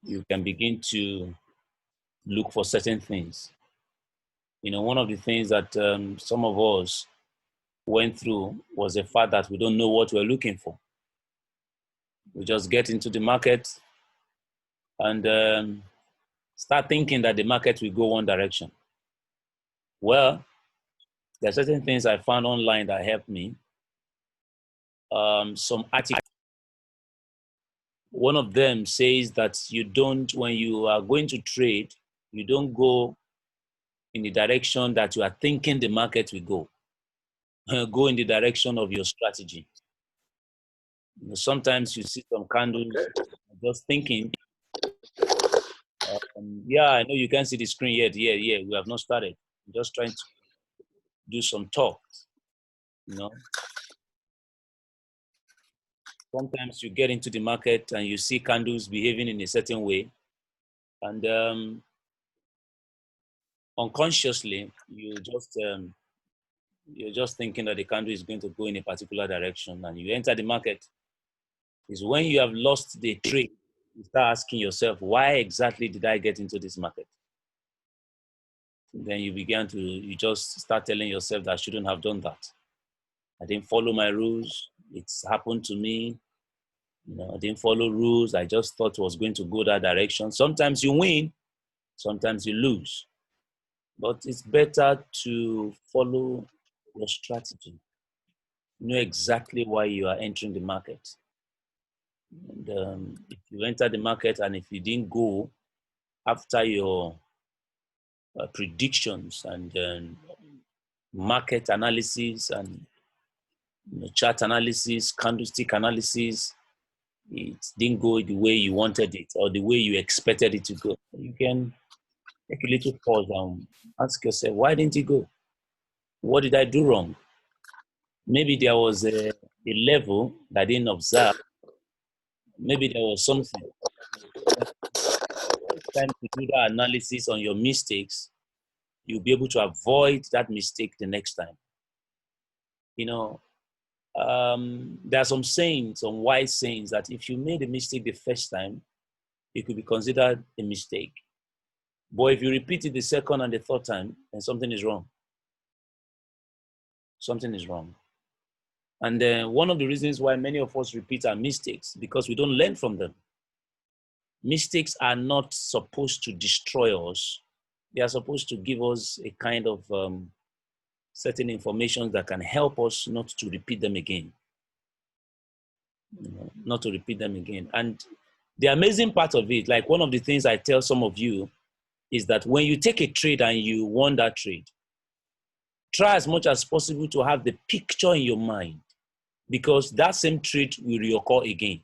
you can begin to look for certain things. You know, one of the things that some of us went through was the fact that we don't know what we're looking for. We just get into the market and start thinking that the market will go one direction. Well, there are certain things I found online that helped me. Some articles. One of them says that when you are going to trade, you don't go in the direction that you are thinking the market will go. Go in the direction of your strategy. You know, sometimes you see some candles, just thinking, yeah, I know you can't see the screen yet. Yeah, we have not started. I'm just trying to do some talk, you know. Sometimes you get into the market and you see candles behaving in a certain way, and unconsciously you're just thinking that the candle is going to go in a particular direction, and you enter the market. Is when you have lost the trade, you start asking yourself, why exactly did I get into this market? And then you just start telling yourself that I shouldn't have done that. I didn't follow my rules. It's happened to me. You know, I didn't follow rules. I just thought it was going to go that direction. Sometimes you win, sometimes you lose. But it's better to follow your strategy. Know exactly why you are entering the market. And if you enter the market and if you didn't go after your predictions and market analysis and chart analysis, candlestick analysis, it didn't go the way you wanted it or the way you expected it to go, you can take a little pause and ask yourself, why didn't it go? What did I do wrong? Maybe there was a level that I didn't observe. Maybe there was something. It's time to do that analysis on your mistakes. You'll be able to avoid that mistake the next time. You know, there are some sayings, some wise sayings that if you made a mistake the first time, it could be considered a mistake. But if you repeat it the second and the third time, then something is wrong. Something is wrong. And one of the reasons why many of us repeat our mistakes, because we don't learn from them. Mistakes are not supposed to destroy us. They are supposed to give us a kind of certain information that can help us not to repeat them again. You know, not to repeat them again. And the amazing part of it, like one of the things I tell some of you, is that when you take a trade and you won that trade, try as much as possible to have the picture in your mind, because that same trade will reoccur again.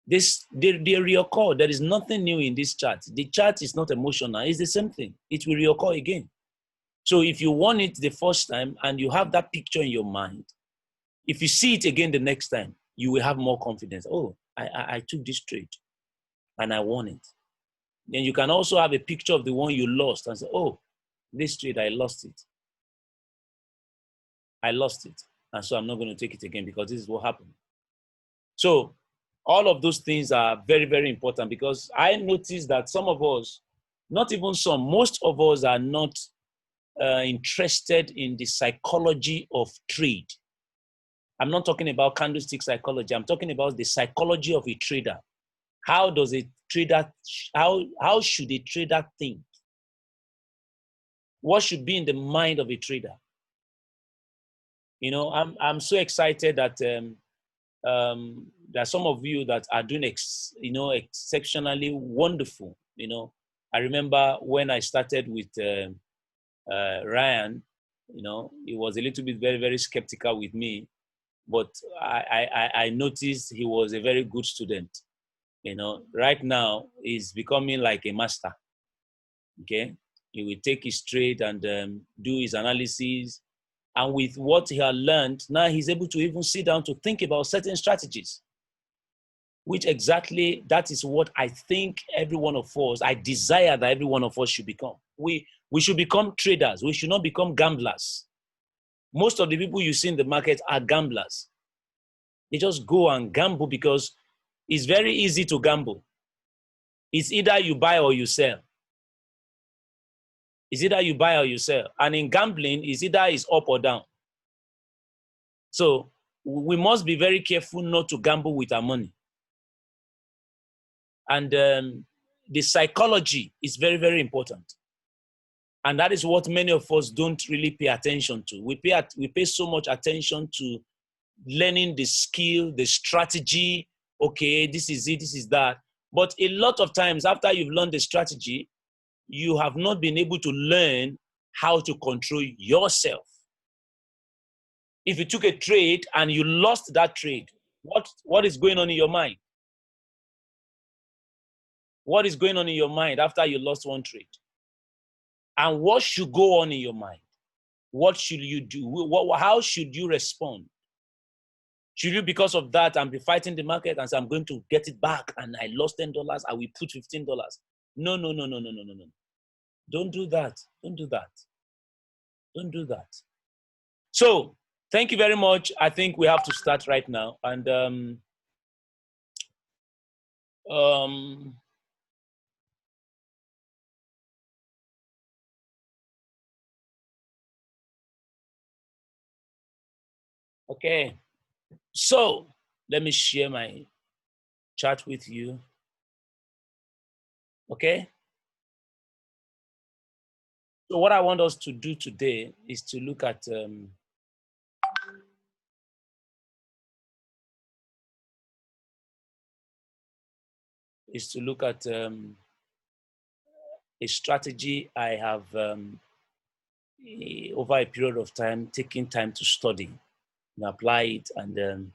They reoccur. There is nothing new in this chart. The chart is not emotional. It's the same thing. It will reoccur again. So if you won it the first time and you have that picture in your mind, if you see it again the next time, you will have more confidence. Oh, I took this trade and I won it. Then you can also have a picture of the one you lost and say, oh, this trade, I lost it. I lost it. And so I'm not going to take it again because this is what happened. So all of those things are very, very important, because I noticed that some of us, not even some, most of us are not interested in the psychology of trade. I'm not talking about candlestick psychology. I'm talking about the psychology of a trader. How does a trader, how should a trader think? What should be in the mind of a trader? You know, I'm so excited that there are some of you that are doing exceptionally wonderful. You know, I remember when I started with Ryan, you know, he was a little bit very, very skeptical with me, but I noticed he was a very good student. You know, right now he's becoming like a master. Okay, he will take his trade and do his analysis, and with what he had learned, now he's able to even sit down to think about certain strategies. Which exactly, that is what I think every one of us, I desire that every one of us should become. We should become traders. We should not become gamblers. Most of the people you see in the market are gamblers. They just go and gamble because It's very easy to gamble. It's either you buy or you sell. It's either you buy or you sell. And in gambling, it's either it's up or down. So we must be very careful not to gamble with our money. And the psychology is very, very important. And that is what many of us don't really pay attention to. We pay so much attention to learning the skill, the strategy. Okay, this is it, this is that. But a lot of times after you've learned the strategy, you have not been able to learn how to control yourself. If you took a trade and you lost that trade, what is going on in your mind? What is going on in your mind after you lost one trade? And what should go on in your mind? What should you do? How should you respond? Should you, because of that, and be fighting the market and say, I'm going to get it back and I lost $10, I will put $15? No. Don't do that. Don't do that. Don't do that. So, thank you very much. I think we have to start right now. And okay. So, let me share my chat with you. Okay? So what I want us to do today is to look at a strategy I have over a period of time taken time to study and apply it and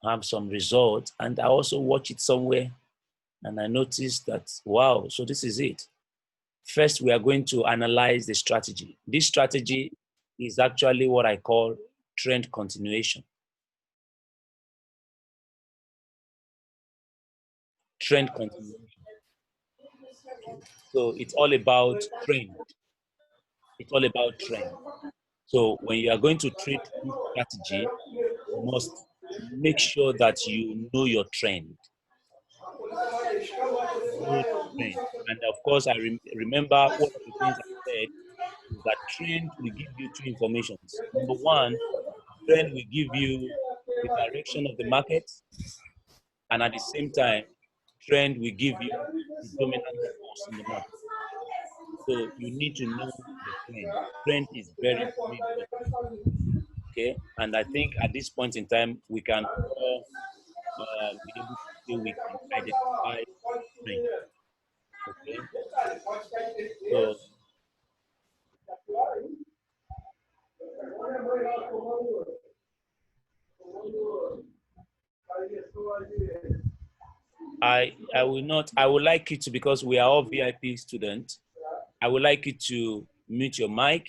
have some results. And I also watch it somewhere and I noticed that, wow, so this is it. First, we are going to analyze the strategy. This strategy is actually what I call trend continuation. Trend continuation. So it's all about trend. It's all about trend. So when you are going to treat this strategy, you must make sure that you know your trend. Know the trend. And of course, I remember one of the things I said is that trend will give you two informations. Number one, trend will give you the direction of the market, and at the same time, trend will give you the dominant force in the market. So you need to know the trend. Trend is very, very important. Okay, and I think at this point in time, we can all be able to say we can identify trend. Okay, so I will not. I would like you to, because we are all VIP students. I would like you to mute your mic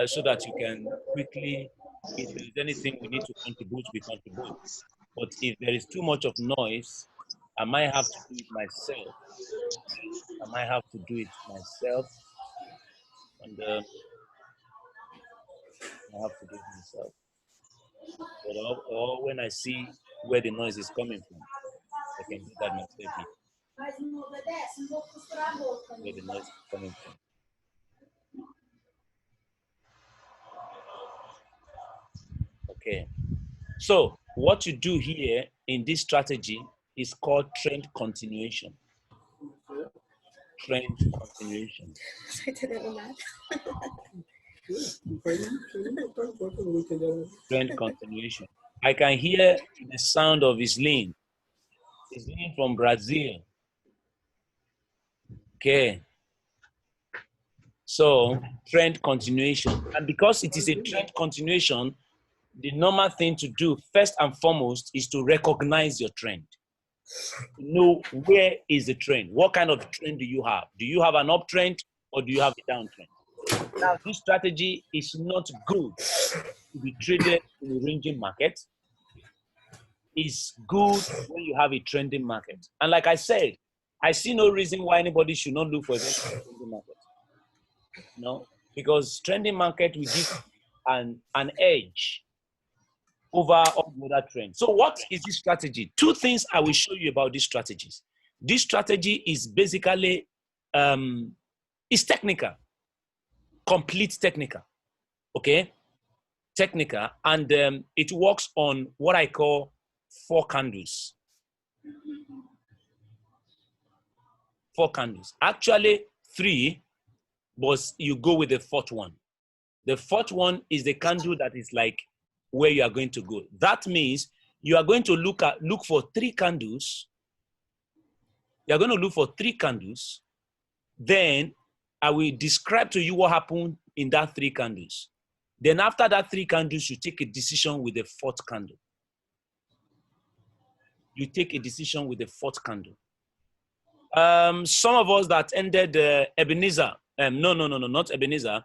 so that you can quickly, if there is anything we need to contribute, we contribute. But if there is too much of noise, I might have to do it myself. And I have to do it myself. But or when I see where the noise is coming from, I can do that myself here. Where the noise is coming from. Okay. So what you do here in this strategy is called trend continuation. Trend continuation. Trend continuation. I can hear the sound of his lean. He's lean from Brazil. Okay. So trend continuation. And because it is a trend continuation, the normal thing to do first and foremost is to recognize your trend. Know where is the trend. What kind of trend do you have? Do you have an uptrend or do you have a downtrend? Now, this strategy is not good to be traded in a ranging market. It's good when you have a trending market. And like I said, I see no reason why anybody should not look for a trending market. No, because trending market will give an edge. over all the other trends. So what is this strategy? Two things I will show you about these strategies. This strategy is basically, it's technical, complete technical, okay? Technical, and it works on what I call 4 candles. 4 candles. Actually 3, but you go with the 4th one. The 4th one is the candle that is like where you are going to go. That means you are going to look for 3 candles. You are going to look for 3 candles. Then I will describe to you what happened in that 3 candles. Then after that 3 candles, you take a decision with the 4th candle. You take a decision with the 4th candle. Some of us that attended Ebenezer, no, not Ebenezer.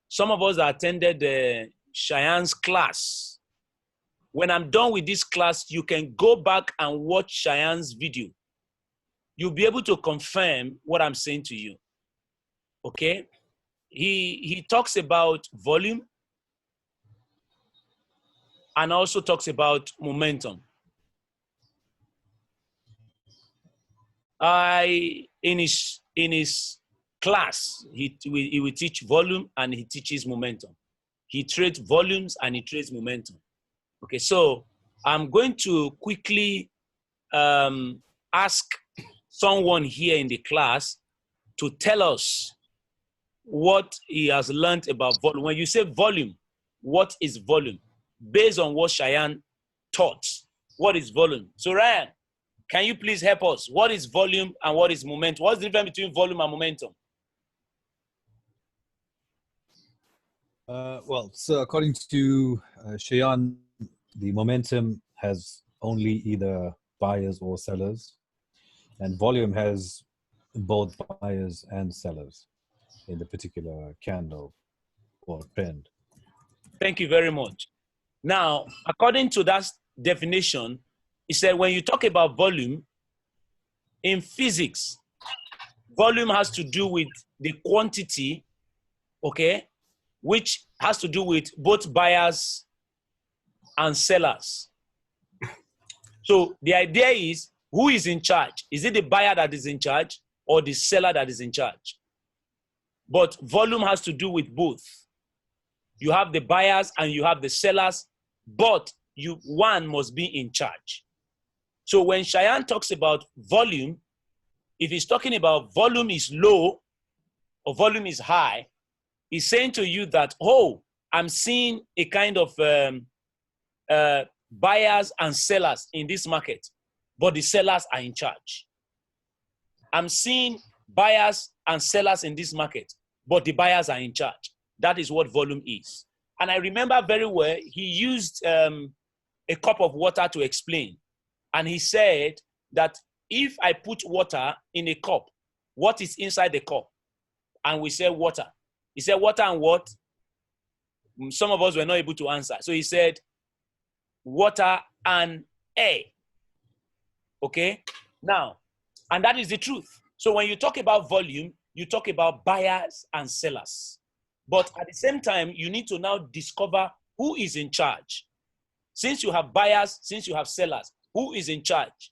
Some of us that attended Cheyenne's class. When I'm done with this class, you can go back and watch Cheyenne's video. You'll be able to confirm what I'm saying to you. Okay? He talks about volume and also talks about momentum. In his class, he will teach volume and he teaches momentum. He trades volumes and he trades momentum. Okay, so I'm going to quickly ask someone here in the class to tell us what he has learned about volume. When you say volume, what is volume? Based on what Cheyenne taught, what is volume? So Ryan, can you please help us? What is volume and what is momentum? What's the difference between volume and momentum? Well, so according to Cheyenne, the momentum has only either buyers or sellers, and volume has both buyers and sellers in the particular candle or trend. Thank you very much. Now, according to that definition, he said when you talk about volume, in physics, volume has to do with the quantity, okay, which has to do with both buyers and sellers. So the idea is, who is in charge? Is it the buyer that is in charge or the seller that is in charge? But volume has to do with both. You have the buyers and you have the sellers, but one must be in charge. So when Cheyenne talks about volume, if he's talking about volume is low or volume is high, he's saying to you that, oh, I'm seeing a kind of buyers and sellers in this market, but the sellers are in charge. I'm seeing buyers and sellers in this market, but the buyers are in charge. That is what volume is. And I remember very well, he used a cup of water to explain. And he said that if I put water in a cup, what is inside the cup? And we said water. He said water and what? Some of us were not able to answer. So he said water and air. Okay? Now, and that is the truth. So when you talk about volume, you talk about buyers and sellers. But at the same time, you need to now discover who is in charge. Since you have buyers, since you have sellers, who is in charge?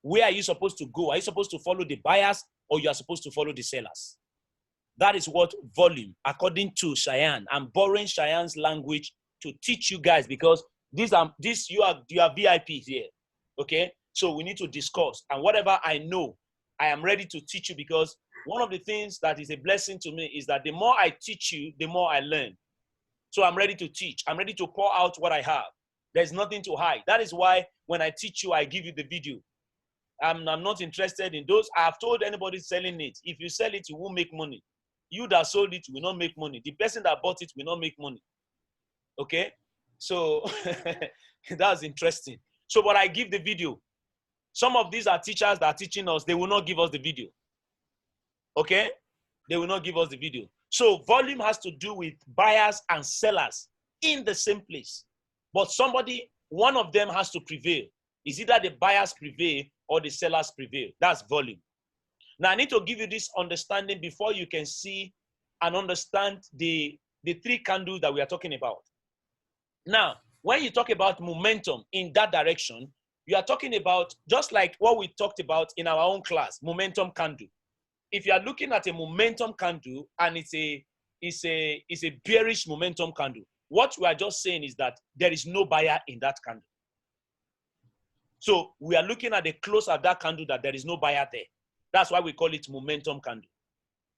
Where are you supposed to go? Are you supposed to follow the buyers or you are supposed to follow the sellers? That is what volume, according to Cheyenne. I'm borrowing Cheyenne's language to teach you guys because you are VIPs here, okay? So we need to discuss. And whatever I know, I am ready to teach you because one of the things that is a blessing to me is that the more I teach you, the more I learn. So I'm ready to teach. I'm ready to pour out what I have. There's nothing to hide. That is why when I teach you, I give you the video. I'm not interested in those. I have told anybody selling it, if you sell it, you won't make money. You that sold it will not make money. The person that bought it will not make money. Okay? So that's interesting. So, but I give the video. Some of these are teachers that are teaching us. They will not give us the video. Okay? They will not give us the video. So volume has to do with buyers and sellers in the same place. But one of them has to prevail. Is either the buyers prevail or the sellers prevail. That's volume. Now, I need to give you this understanding before you can see and understand the 3 candles that we are talking about. Now, when you talk about momentum in that direction, you are talking about just like what we talked about in our own class, momentum candle. If you are looking at a momentum candle and it's a bearish momentum candle, what we are just saying is that there is no buyer in that candle. So we are looking at the close of that candle that there is no buyer there. That's why we call it momentum candle.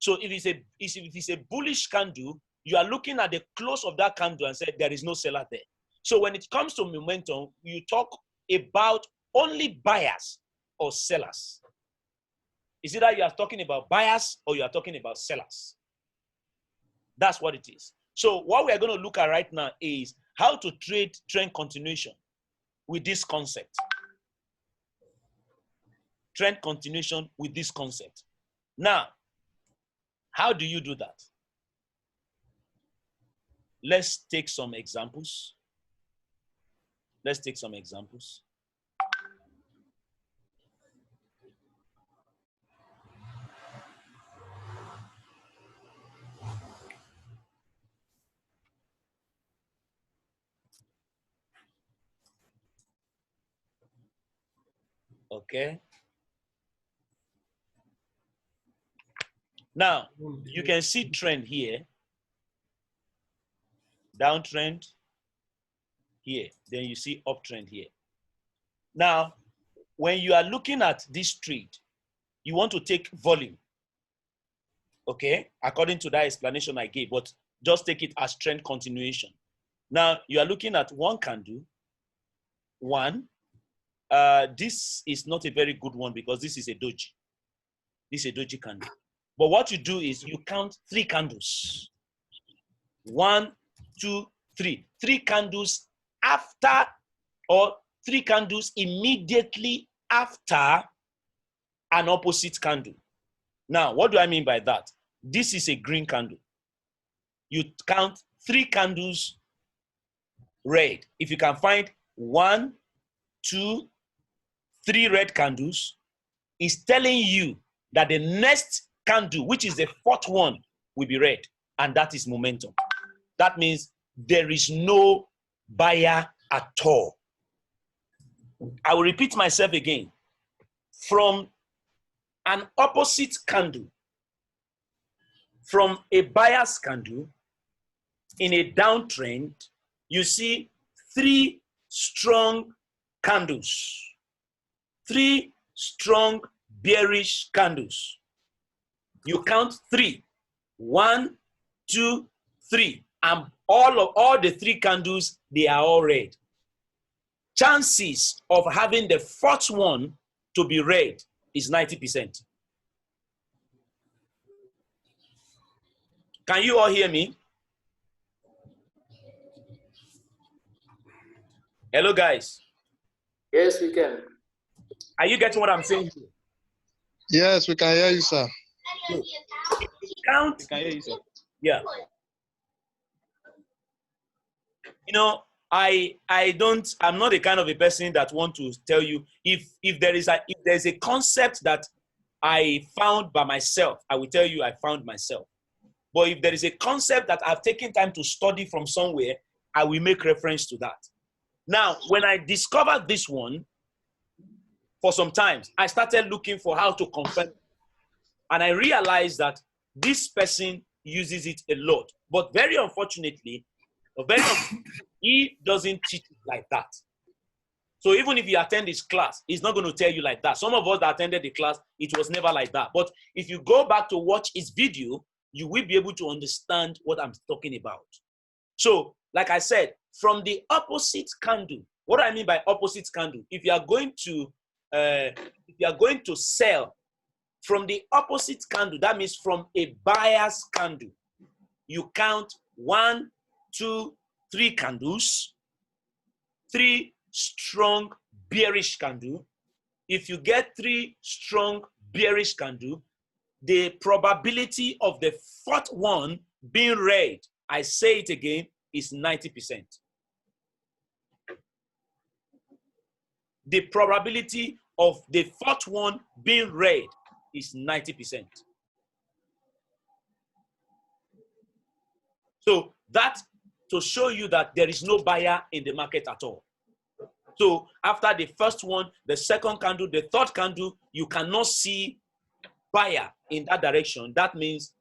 So if it's a bullish candle, you are looking at the close of that candle and say there is no seller there. So when it comes to momentum, you talk about only buyers or sellers. Is it that you are talking about buyers or you are talking about sellers? That's what it is. So what we are going to look at right now is how to trade trend continuation with this concept. Trend continuation with this concept. Now, how do you do that? Let's take some examples. Let's take some examples. Okay. Now, you can see trend here, downtrend here, then you see uptrend here. Now, when you are looking at this trade, you want to take volume, okay, according to that explanation I gave, but just take it as trend continuation. Now, you are looking at one candle, one. This is not a very good one because this is a doji. This is a doji candle. But what you do is you count 3 candles. 1, 2, 3. 3 candles after, or 3 candles immediately after an opposite candle. Now, what do I mean by that? This is a green candle. You count 3 candles red. If you can find 1, 2, 3 red candles, it's telling you that the next candle, which is the 4th one, will be red, and that is momentum. That means there is no buyer at all. I will repeat myself again. From an opposite candle, from a buyer's candle, in a downtrend, you see 3 strong candles, 3 strong bearish candles. You count 3. 1, 2, 3. And all the 3 candles, they are all red. Chances of having the 4th one to be red is 90%. Can you all hear me? Hello, guys. Yes, we can. Are you getting what I'm saying? Yes, we can hear you, sir. Count. We can hear you, sir. Yeah. You know, I'm not the kind of a person that want to tell you if there's a concept that I found by myself, I will tell you I found myself. But if there is a concept that I've taken time to study from somewhere, I will make reference to that. Now, when I discovered this one, for some time, I started looking for how to confirm. And I realized that this person uses it a lot. But very unfortunately, he doesn't teach it like that. So even if you attend his class, he's not going to tell you like that. Some of us that attended the class, it was never like that. But if you go back to watch his video, you will be able to understand what I'm talking about. So, like I said, from the opposite candle, what do I mean by opposite candle? If you are going to sell from the opposite candle, that means from a buyer's candle, you count 1, 2, 3 candles, 3 strong bearish candle. If you get 3 strong bearish candle, the probability of the 4th one being red, I say it again, is 90%. The probability of the 4th one being red is 90%. So that to show you that there is no buyer in the market at all. So after the first one, the second candle, the third candle, you cannot see buyer in that direction. That means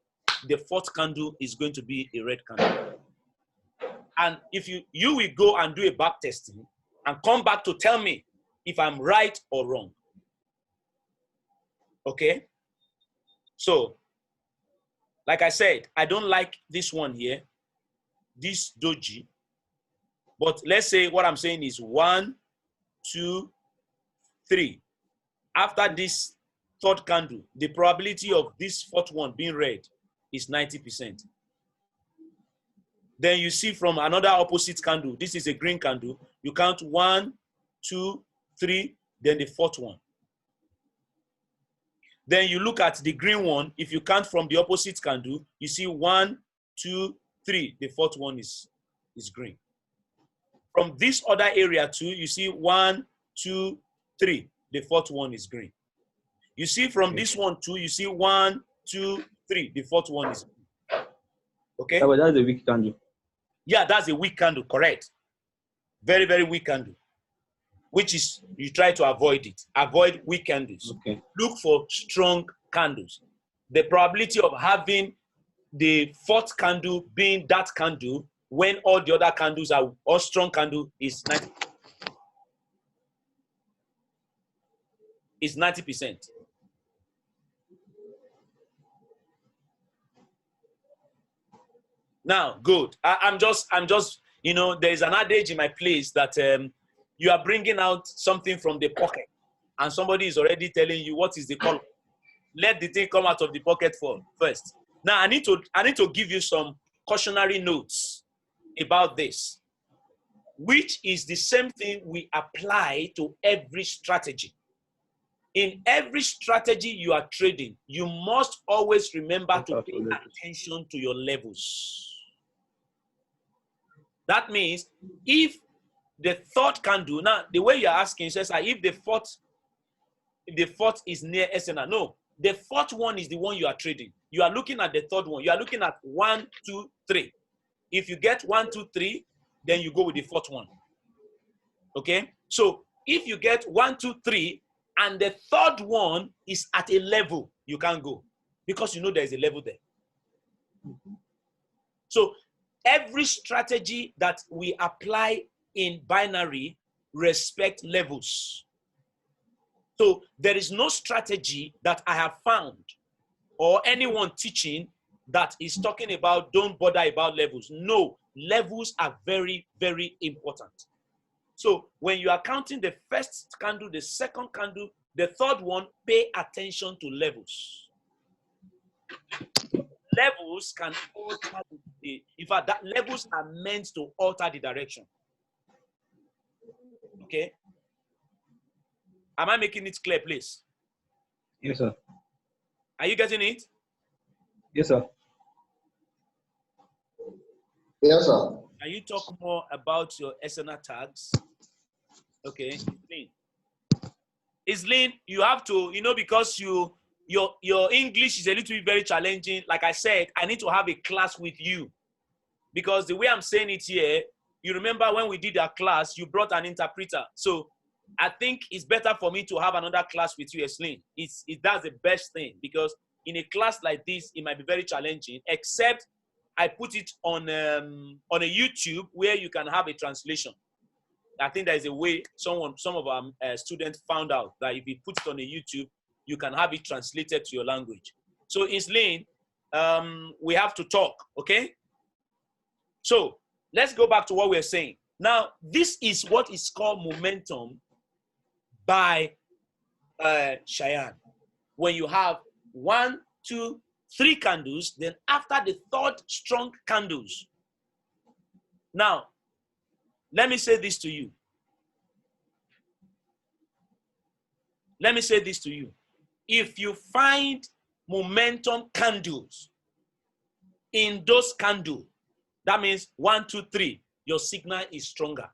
the fourth candle is going to be a red candle. And if you will go and do a back testing and come back to tell me if I'm right or wrong. Okay? So, like I said, I don't like this one here, this doji. But let's say what I'm saying is 1, 2, 3. After this third candle, the probability of this fourth one being red is 90%. Then you see from another opposite candle, this is a green candle, you count 1, 2, 3, then the fourth one. Then you look at the green one, if you count from the opposite candle, you see 1, 2, 3, the fourth one is green. From this other area too, you see 1, 2, 3, the fourth one is green. You see from this one too, you see 1, 2, 3, the fourth one is green. Okay? Yeah, but that's a weak candle. Yeah, that's a weak candle, correct. Very, very weak candle. Which is, you try to avoid it. Avoid weak candles. Okay. Look for strong candles. The probability of having the fourth candle being that candle when all the other candles are all strong candle is 90%. Is 90%. Now, good. I'm just, you know, there is an adage in my place that you are bringing out something from the pocket and somebody is already telling you what is the color. Let the thing come out of the pocket first. Now, I need to give you some cautionary notes about this, which is the same thing we apply to every strategy. In every strategy you are trading, you must always remember to pay attention to your levels. That means if the third candle, now the way you're asking says if the fourth is near SNR. No, the fourth one is the one you are trading. You are looking at the third one. You are looking at 1, 2, 3. If you get 1, 2, 3, then you go with the fourth one. Okay? So if you get 1, 2, 3, and the third one is at a level, you can't go because you know there is a level there. So every strategy that we apply in binary respect levels. So there is no strategy that I have found or anyone teaching that is talking about don't bother about levels. No, levels are very, very important. So when you are counting the first candle, the second candle, the third one, pay attention to levels. Levels can alter in fact, that levels are meant to alter the direction. Okay? Am I making it clear, please? Yes, sir. Are you getting it? Yes, sir. Yes, sir. Can you talk more about your SNR tags? Okay, Islin, you have to, you know, because your English is a little bit very challenging. Like I said, I need to have a class with you because the way I'm saying it here, you remember when we did our class, you brought an interpreter. So I think it's better for me to have another class with you, Islin. That's the best thing because in a class like this, it might be very challenging, except I put it on a YouTube where you can have a translation. I think there is a way some of our students found out that if you put it on a YouTube, you can have it translated to your language. So Islin, we have to talk, okay? So let's go back to what we're saying. Now, this is what is called momentum by Cheyenne. When you have 1, 2, 3 candles, then after the third strong candles. Now, let me say this to you. Let me say this to you. If you find momentum candles in those candles, that means 1, 2, 3, your signal is stronger.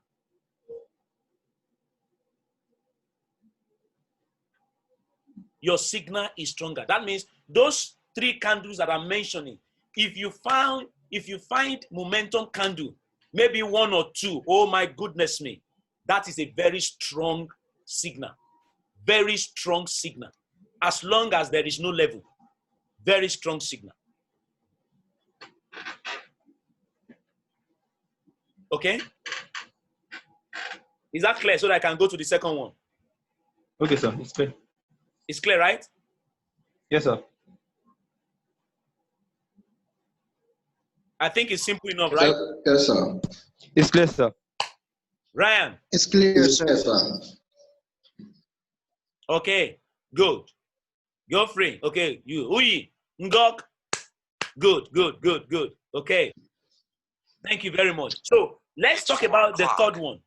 Your signal is stronger. That means those 3 candles that I'm mentioning, if you find momentum candle maybe 1 or 2, oh my goodness me, that is a very strong signal. Very strong signal. As long as there is no level, very strong signal. Okay? Is that clear? So that I can go to the second one. Okay, sir. It's clear. It's clear, right? Yes, sir. I think it's simple enough, right? Yes, sir. It's clear, sir. Ryan. It's clear, Yes, sir. sir. Okay, good. You're free. Okay, you. Uyi. Ngok. Good, good, good, good. Okay. Thank you very much. So let's talk about the third one.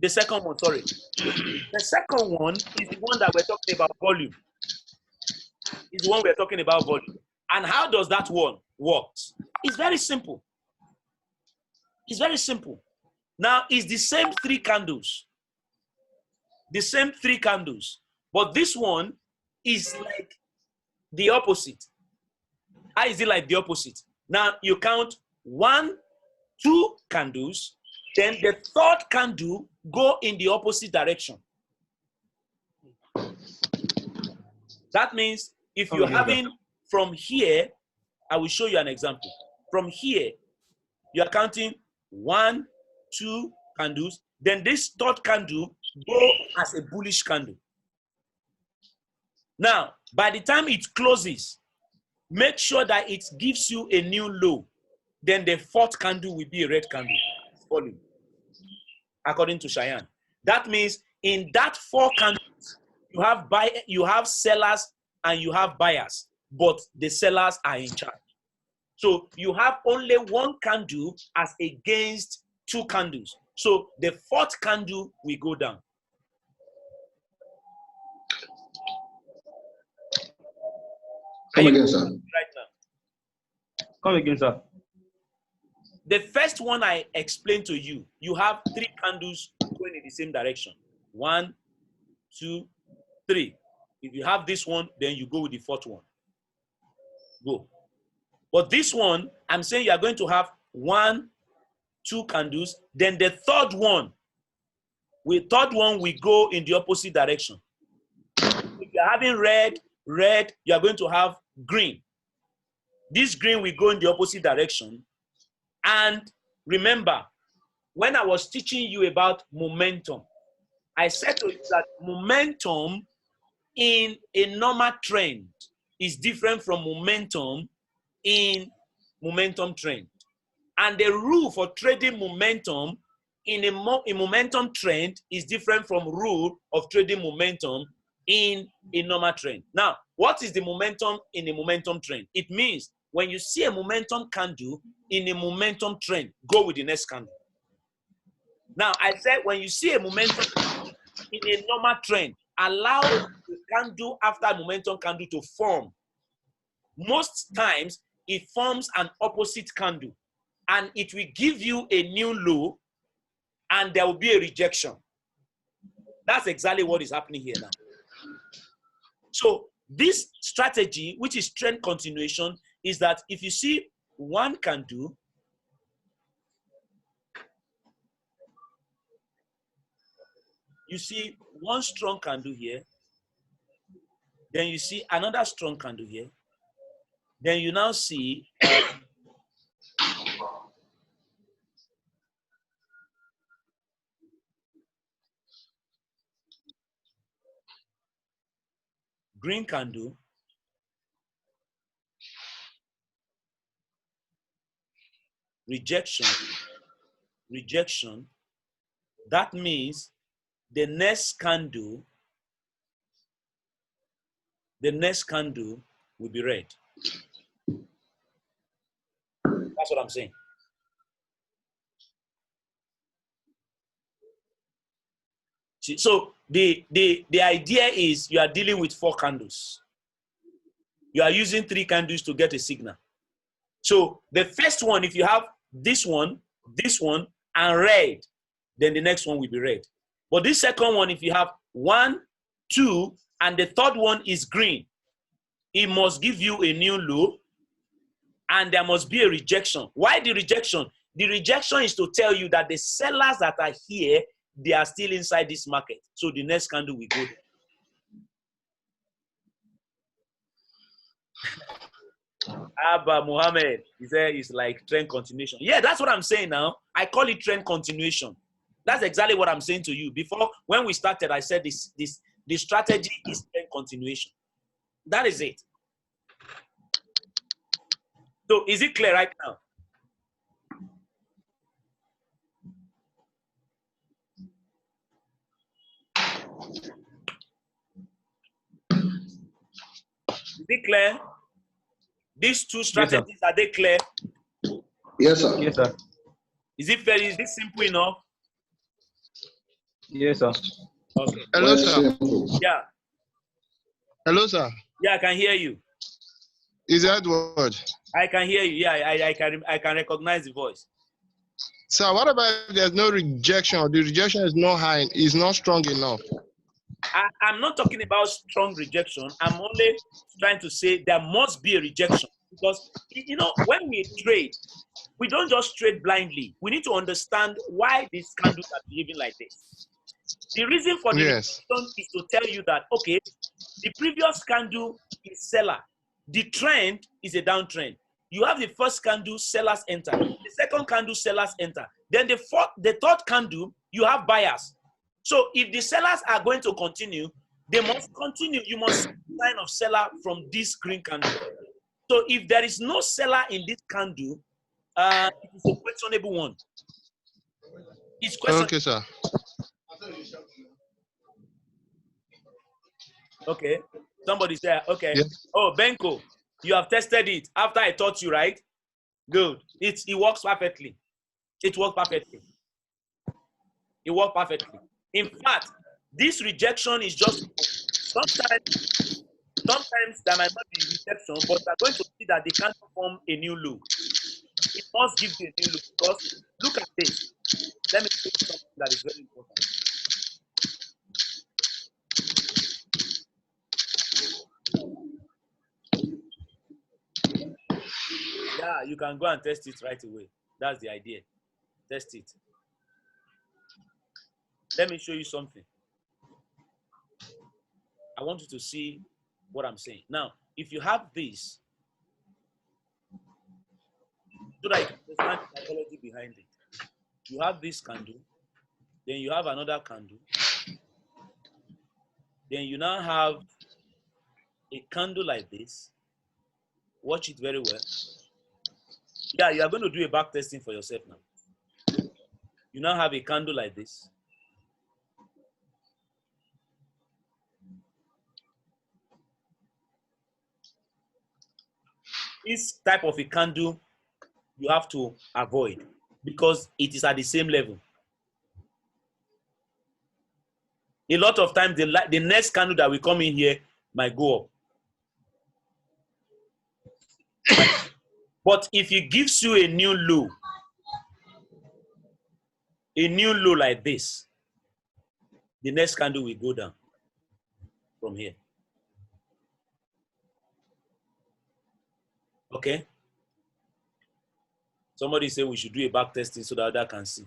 The second one, sorry. The second one is the one that we're talking about volume. Is the one we're talking about volume. And how does that one work? It's very simple. It's very simple. Now, it's the same 3 candles. The same 3 candles. But this one is like the opposite. How is it like the opposite? Now, you count 1, 2 candles, then the third candle go in the opposite direction. That means if you're having from here, I will show you an example. From here, you're counting 1, 2 candles, then this third candle go as a bullish candle. Now, by the time it closes, make sure that it gives you a new low. Then the fourth candle will be a red candle. Volume. According to Cheyenne. That means in that 4 candles, you have sellers and you have buyers, but the sellers are in charge. So you have only 1 candle as against 2 candles. So the 4th candle will go down. Come again, sir. Right now. Come again, sir. The first one I explained to you, you have 3 candles going in the same direction. 1, 2, 3. If you have this one, then you go with the 4th one. Go. But this one, I'm saying you are going to have 1, 2 candles, then the third one will go in the opposite direction. If you're having red, you are going to have green. This green will go in the opposite direction. And remember, when I was teaching you about momentum, I said to you that momentum in a normal trend is different from momentum in momentum trend. And the rule for trading momentum in a momentum trend is different from rule of trading momentum in a normal trend. Now, what is the momentum in a momentum trend? It means when you see a momentum candle in a momentum trend, go with the next candle. Now, I said when you see a momentum in a normal trend, allow the candle after momentum candle to form. Most times, it forms an opposite candle, and it will give you a new low, and there will be a rejection. That's exactly what is happening here now. So this strategy, which is trend continuation, is that if you see 1 candle, you see 1 strong candle here, then you see another strong candle here, then you now see green candle, rejection. That means the next candle will be red. That's what I'm saying. So the idea is you are dealing with 4 candles. You are using 3 candles to get a signal. So the first one, if you have this one, and red, then the next one will be red. But this second one, if you have 1, 2, and the third one is green, it must give you a new low, and there must be a rejection. Why the rejection? The rejection is to tell you that the sellers that are here, they are still inside this market. So the next candle will go down. Abba Muhammad, he said it's like trend continuation. Yeah, that's what I'm saying now. I call it trend continuation. That's exactly what I'm saying to you. Before, when we started, I said the strategy is trend continuation. That is it. So is it clear right now? Is it clear? These two strategies, are they clear? Yes, sir. Yes, sir. Is it fair? Is this simple enough? Yes, sir. Okay. Hello, Very sir. simple. Yeah. Hello, sir. Yeah, I can hear you. Is Edward? I can hear you. Yeah, I can recognize the voice. Sir, what about if there's no rejection or the rejection is not high, is not strong enough? I'm not talking about strong rejection. I'm only trying to say there must be a rejection. Because, you know, when we trade, we don't just trade blindly. We need to understand why these candles are behaving like this. The reason for the Yes. rejection is to tell you that, okay, the previous candle is seller. The trend is a downtrend. You have the first candle, sellers enter. The second candle, sellers enter. Then the third candle, you have buyers. So if the sellers are going to continue, they must continue. You must see the sign of seller from this green candle. So if there is no seller in this candle, it is a questionable one. It's questionable. Okay, sir. Okay. Somebody said, okay. Yes. Oh, Benko, you have tested it after I taught you, right? Good. It works perfectly. It works perfectly. It works perfectly. In fact, this rejection is just sometimes there might not be rejection, but we're going to see that they can't form a new loop. It must give you a new loop because look at this. Let me show you something that is very important. Yeah, you can go and test it right away. That's the idea. Test it. Let me show you something. I want you to see what I'm saying. Now, if you have this, so that you can understand the psychology behind it. You have this candle, then you have another candle, then you now have a candle like this. Watch it very well. Yeah, you are going to do a back testing for yourself now. You now have a candle like this. This type of a candle you have to avoid because it is at the same level. A lot of times, the next candle that will come in here might go up. But if it gives you a new low like this, the next candle will go down from here. Okay? Somebody said we should do a back testing so that other can see.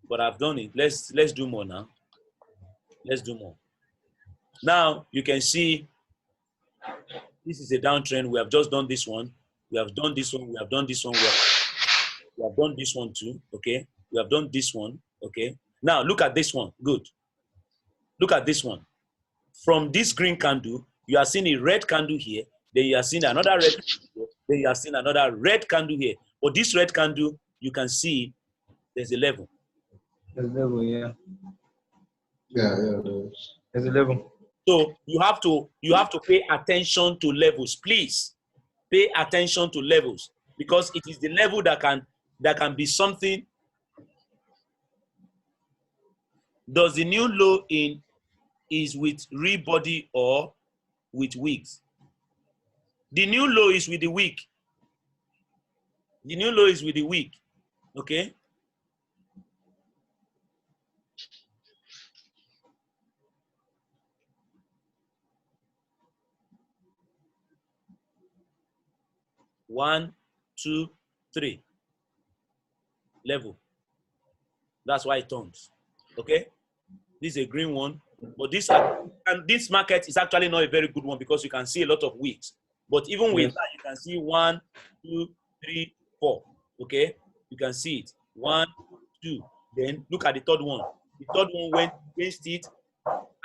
But I've done it. Let's do more now. Let's do more. Now you can see this is a downtrend. We have just done this one. We have done this one. We have done this one. We have done this one too. Okay. We have done this one. Okay. Now look at this one. Good. Look at this one. From this green candle, you are seeing a red candle here. Then you are seeing another red candle here. Then you are seeing another red candle here. But this red candle, you can see there's a level. There's a level, yeah. Yeah. There's a level. So you have to pay attention to levels. Please pay attention to levels because it is the level that can be something. Does the new low in is with real body or with wicks? The new low is with the wick. The new low is with the wick. Okay. One, two, three. level. That's why it turns. Okay? This is a green one. But this market is actually not a very good one because you can see a lot of wicks. But even with that, you can see 1, 2, 3, 4. Okay? You can see it. 1, 2. Then look at the third one. The third one went against it,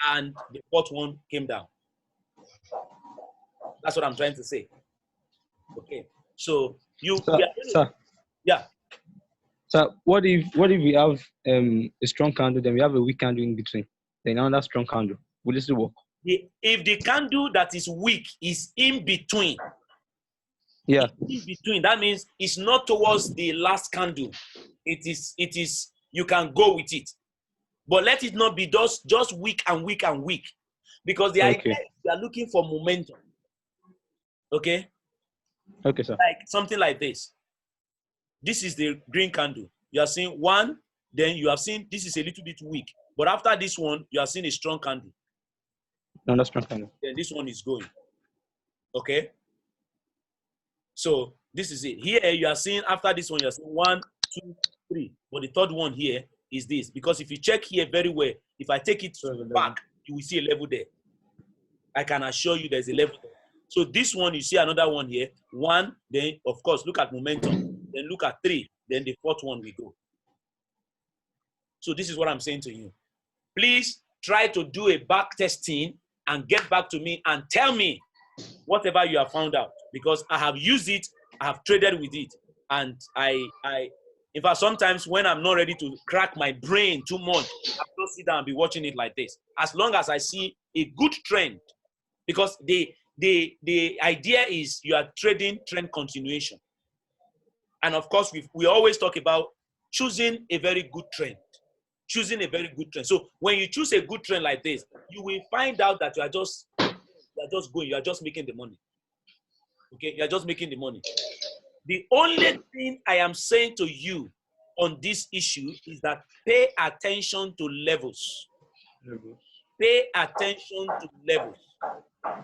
and the fourth one came down. That's what I'm trying to say. Okay. So Sir. Yeah. So what if we have a strong candle, then we have a weak candle in between, then another strong candle? Will this work? If the candle that is weak is in between, yeah, in between, that means it's not towards the last candle. It is. You can go with it, but let it not be just weak and weak and weak, because the idea is you are looking for momentum. Okay. Okay, sir. Like something like this. This is the green candle. You are seeing one, then you have seen this is a little bit weak. But after this one, you are seeing a strong candle. Another strong candle. Then this one is going. Okay? So this is it. Here you are seeing after this one, you are seeing 1, 2, 3. But the third one here is this. Because if you check here very well, if I take it back, you will see a level there. I can assure you there's a level there. So this one, you see another one here. 1, then of course, look at momentum. Then look at 3. Then the fourth one we go. So this is what I'm saying to you. Please try to do a back testing and get back to me and tell me whatever you have found out. Because I have used it, I have traded with it. And in fact, sometimes when I'm not ready to crack my brain too much, I just sit down and be watching it like this. As long as I see a good trend. Because the idea is you are trading trend continuation. And of course, we always talk about choosing a very good trend. Choosing a very good trend. So when you choose a good trend like this, you will find out that you are just going, you are just making the money. Okay, you are just making the money. The only thing I am saying to you on this issue is that pay attention to levels. Pay attention to levels.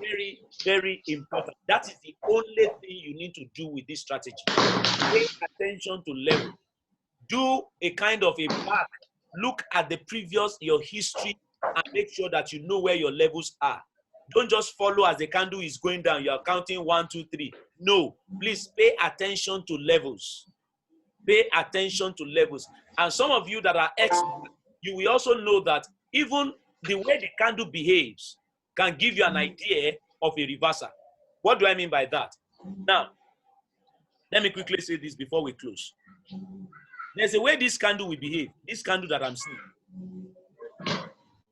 Very, very important. That is the only thing you need to do with this strategy. Pay attention to levels. Do a kind of a back. Look at the previous, your history, and make sure that you know where your levels are. Don't just follow as the candle is going down. You are counting 1, 2, 3. No, please pay attention to levels. Pay attention to levels. And some of you that are experts, you will also know that even the way the candle behaves can give you an idea of a reversal. What do I mean by that? Now, let me quickly say this before we close. There's a way this candle will behave, this candle that I'm seeing,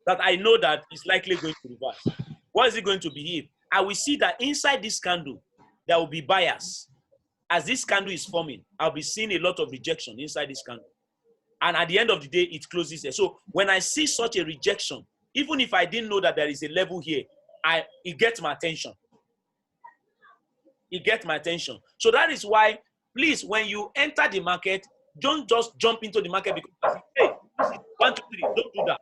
that I know that is likely going to reverse. What is it going to behave? I will see that inside this candle, there will be bias. As this candle is forming, I'll be seeing a lot of rejection inside this candle. And at the end of the day, it closes there. So when I see such a rejection, even if I didn't know that there is a level here, it gets my attention. It gets my attention. So that is why, please, when you enter the market, don't just jump into the market because, hey, this is 1, 2, 3. Don't do that.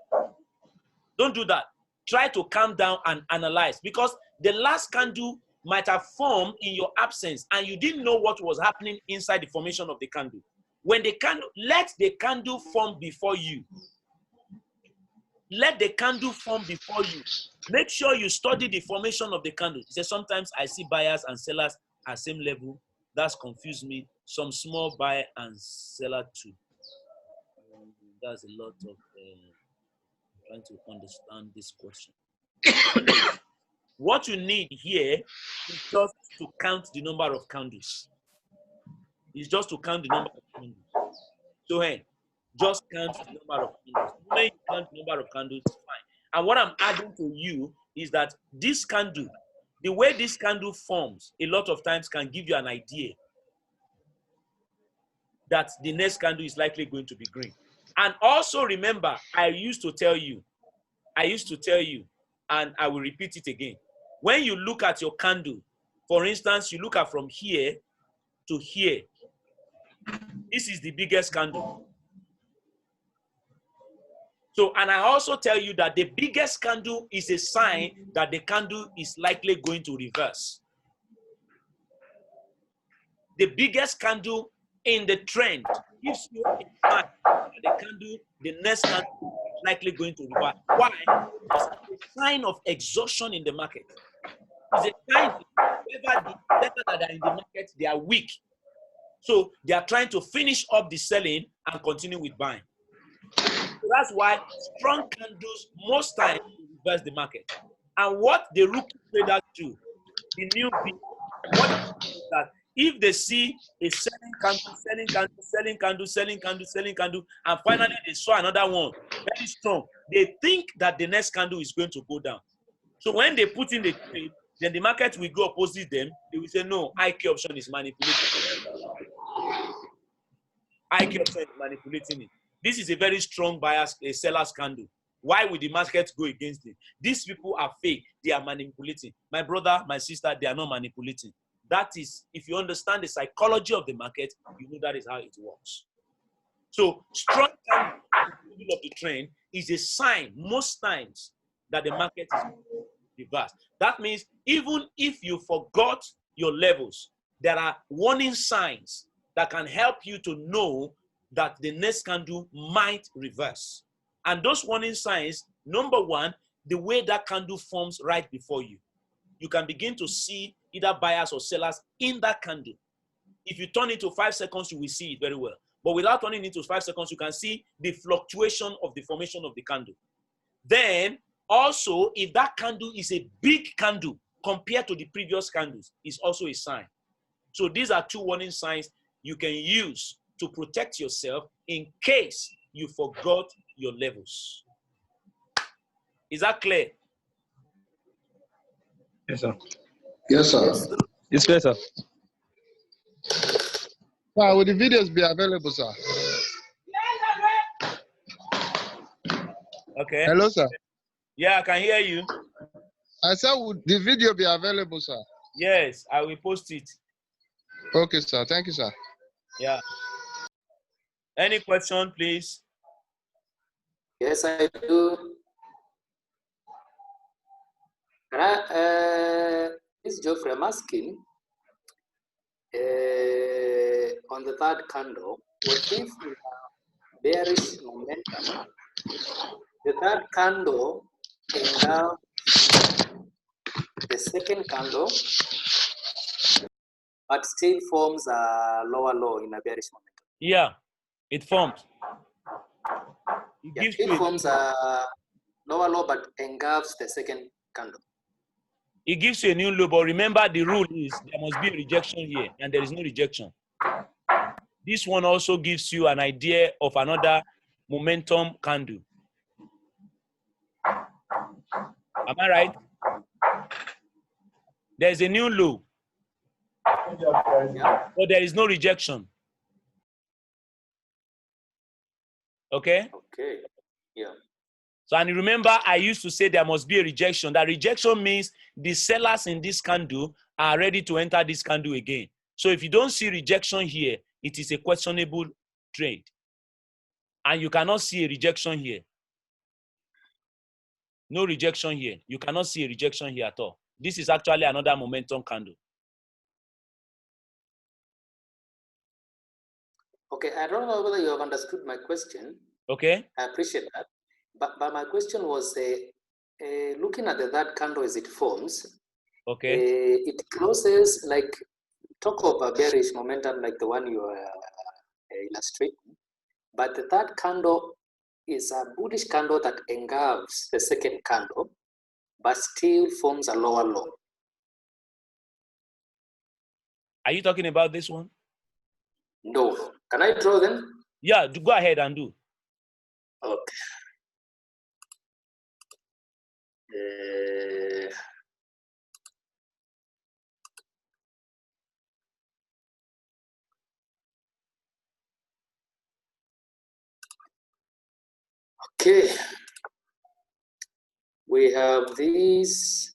Don't do that. Try to calm down and analyze, because the last candle might have formed in your absence and you didn't know what was happening inside the formation of the candle. When the candle, let the candle form before you. Let the candle form before you. Make sure you study the formation of the candle. He says, sometimes I see buyers and sellers at same level. That's confused me. Some small buyer and seller too. That's a lot of trying to understand this question. What you need here is just to count the number of candles. It's just to count the number of candles. So hey, just count the number of candles. When you count the number of candles, it's fine. And what I'm adding to you is that this candle, the way this candle forms, a lot of times can give you an idea that the next candle is likely going to be green. And also remember, I used to tell you, and I will repeat it again. When you look at your candle, for instance, you look at from here to here. This is the biggest candle. So, and I also tell you that the biggest candle is a sign that the candle is likely going to reverse. The biggest candle in the trend gives you a sign that the candle, the next candle is likely going to reverse. Why? It's a sign of exhaustion in the market. It's a sign that whoever the sellers that are in the market, they are weak. So they are trying to finish up the selling and continue with buying. So that's why strong candles most times reverse the market. And what the rookie traders do, the newbie, what they do is that if they see a selling candle, selling candle, selling candle, selling candle, selling candle, and finally they saw another one very strong, they think that the next candle is going to go down. So when they put in the trade, then the market will go opposite them. They will say, no, IK option is manipulating. IK option is manipulating it. This is a very strong buyer's, a seller's candle. Why would the market go against it? These people are fake. They are manipulating. My brother, my sister, they are not manipulating. That is, if you understand the psychology of the market, you know that is how it works. So strong candle in the middle of the trend is a sign most times that the market is reversed. That means even if you forgot your levels, there are warning signs that can help you to know that the next candle might reverse. And those warning signs, number one, the way that candle forms right before you. You can begin to see either buyers or sellers in that candle. If you turn it to 5 seconds, you will see it very well. But without turning it to 5 seconds, you can see the fluctuation of the formation of the candle. Then, also, if that candle is a big candle compared to the previous candles, it's also a sign. So these are two warning signs you can use to protect yourself in case you forgot your levels. Is that clear? Yes, sir. Yes, sir. It's clear, sir. Sir, will the videos be available, sir? Okay. Hello, sir. Yeah, I can hear you. I said, would the video be available, sir? Yes, I will post it. Okay, sir. Thank you, sir. Yeah. Any question, please? Yes, I do. This is Geoffrey, I'm asking, on the third candle, what if we have bearish momentum? The third candle engulfs the second candle, but still forms a lower low in a bearish momentum. Yeah, it forms. It Yeah, gives it you forms a lower low, but engulfs the second candle. it gives you a new low, but remember the rule is there must be a rejection here, and there is no rejection. This one also gives you an idea of another momentum candle. Am I right? There's a new low, Yeah. but there is no rejection. Okay? Okay. Yeah. So, and remember, I used to say there must be a rejection. That rejection means the sellers in this candle are ready to enter this candle again. So if you don't see rejection here, it is a questionable trade. And you cannot see a rejection here. No rejection here. You cannot see a rejection here at all. This is actually another momentum candle. Okay, I don't know whether you have understood my question. Okay? I appreciate that. But my question was, looking at the third candle as it forms, Okay. it closes like, talk of a bearish momentum like the one you are illustrating, but the third candle is a bullish candle that engulfs the second candle, but still forms a lower low. Are you talking about this one? No. Can I draw them? Yeah, go ahead and do. Okay. Okay. We have these.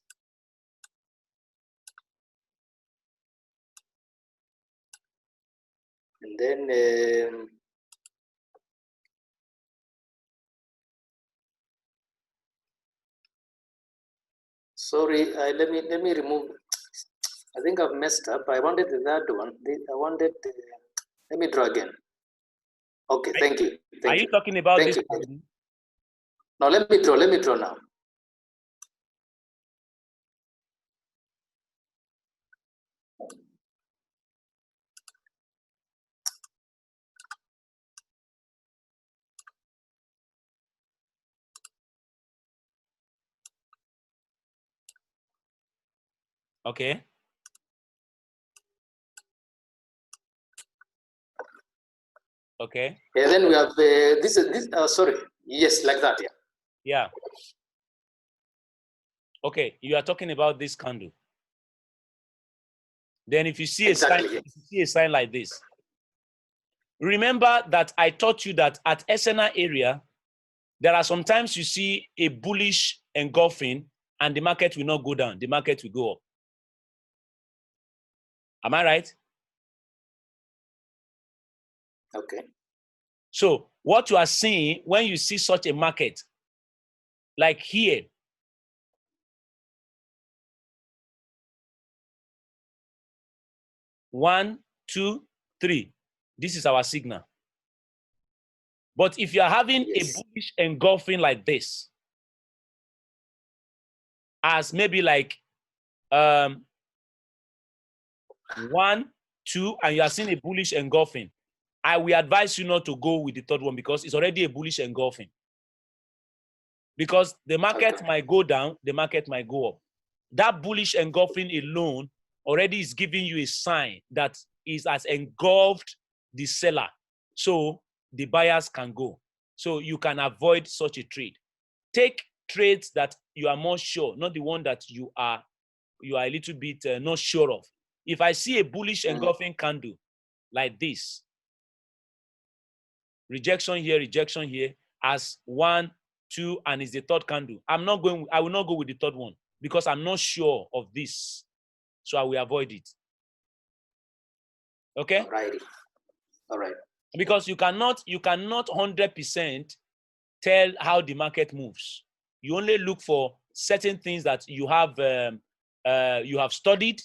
And then sorry, let me remove. I think I've messed up. I wanted the third one. I wanted Let me draw again. Okay, thank you. Are you talking about Thank this? you. Now let me draw now. Okay. Okay. And then we have this. Sorry. Yes, like that. Yeah. Yeah. Okay. You are talking about this candle. Then if you see Exactly, a sign, yes. if you see a sign like this, remember that I taught you that at SNR area, there are sometimes you see a bullish engulfing and the market will not go down. The market will go up. Am I right? Okay. So what you are seeing when you see such a market, like here, one, two, three, this is our signal. But if you are having a bullish engulfing like this, as maybe like 1, 2, and you are seeing a bullish engulfing, I will advise you not to go with the third one because it's already a bullish engulfing. Because the market might go down, the market might go up. That bullish engulfing alone already is giving you a sign that it has engulfed the seller. So the buyers can go. So you can avoid such a trade. Take trades that you are more sure, not the one that you are a little bit not sure of. If I see a bullish engulfing candle like this, rejection here, as 1, 2, and is the third candle, I will not go with the third one because I'm not sure of this. So I will avoid it. Okay? All right. Because you cannot 100% tell how the market moves. You only look for certain things that you have studied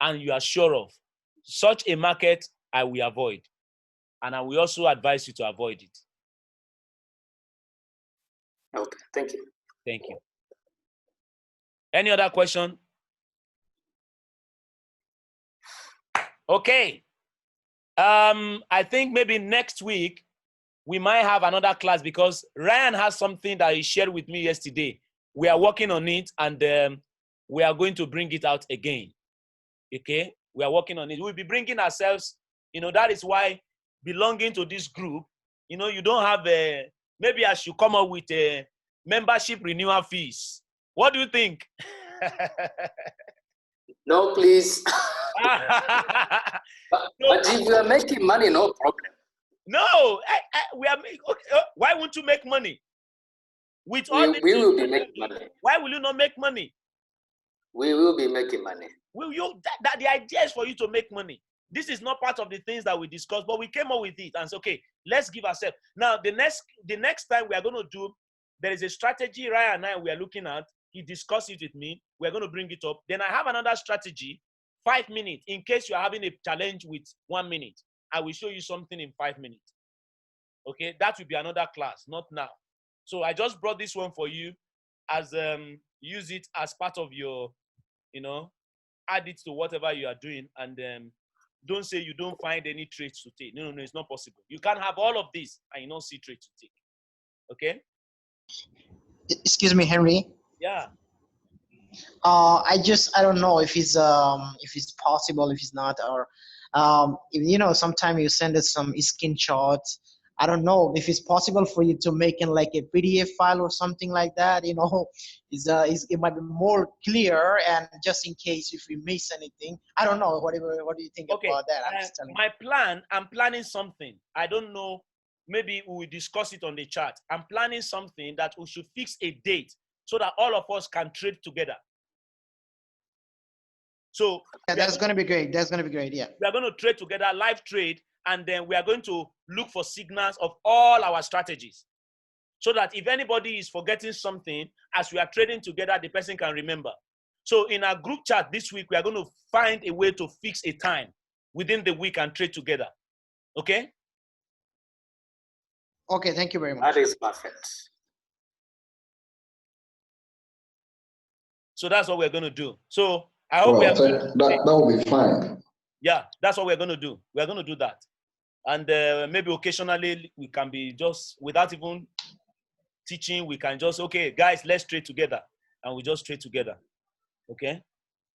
and you are sure of. Such a market I will avoid, and I will also advise you to avoid it. Okay, thank you. Thank you. Any other question? Okay. I think maybe next week we might have another class because Ryan has something that he shared with me yesterday. We are working on it and we are going to bring it out again. Okay? We are working on it. We'll be bringing ourselves, that is why belonging to this group, you don't have maybe I should come up with a membership renewal fees. What do you think? No, please. But if you are making money, no problem. No, we are. Okay, why won't you make money? With all we will be making money. Why will you not make money? We will be making money. Will you? That the idea is for you to make money. This is not part of the things that we discussed, but we came up with it and said, okay, let's give ourselves. Now, the next time we are going to do, there is a strategy Ryan and I we are looking at. He discussed it with me. We're going to bring it up. Then I have another strategy, 5 minutes, in case you are having a challenge with 1 minute. I will show you something in 5 minutes. Okay, that will be another class, not now. So I just brought this one for you as use it as part of your, add it to whatever you are doing, and don't say you don't find any trades to take. No, it's not possible. You can't have all of this and you don't see trades to take. Okay? Excuse me, Henry. Yeah. I don't know if it's possible, if it's not, or sometimes you send us some screenshots. I don't know if it's possible for you to make in like a PDF file or something like that. It might be more clear, and just in case if we miss anything, I don't know. What do you think about that? I'm planning something. I don't know. Maybe we will discuss it on the chat. I'm planning something that we should fix a date so that all of us can trade together. So yeah, that's going to be great. That's going to be great. Yeah. We are going to trade together, live trade, and then we are going to look for signals of all our strategies. So that if anybody is forgetting something, as we are trading together, the person can remember. So in our group chat this week, we are going to find a way to fix a time within the week and trade together. Okay? Okay, thank you very much. That is perfect. So that's what we're going to do. So I hope we Well, are that will be fine. Yeah, that's what we're going to do. We're going to do that. And maybe occasionally we can be just, without even teaching, we can just, okay, guys, let's trade together. And we just trade together. Okay?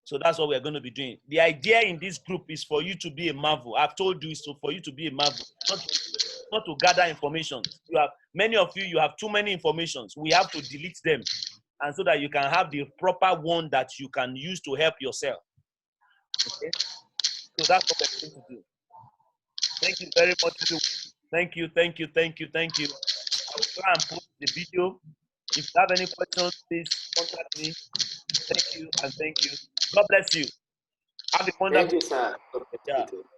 So that's what we're going to be doing. The idea in this group is for you to be a marvel. I've told you, so for you to be a marvel, not to gather information. You have many of you, you have too many informations. We have to delete them, and so that you can have the proper one that you can use to help yourself. Okay? So that's what we're going to do. Thank you very much, everyone. Thank you, thank you, thank you, thank you. I will try and post the video. If you have any questions, please contact me. Thank you and thank you. God bless you. Have a wonderful Thank you, sir. day. Yeah.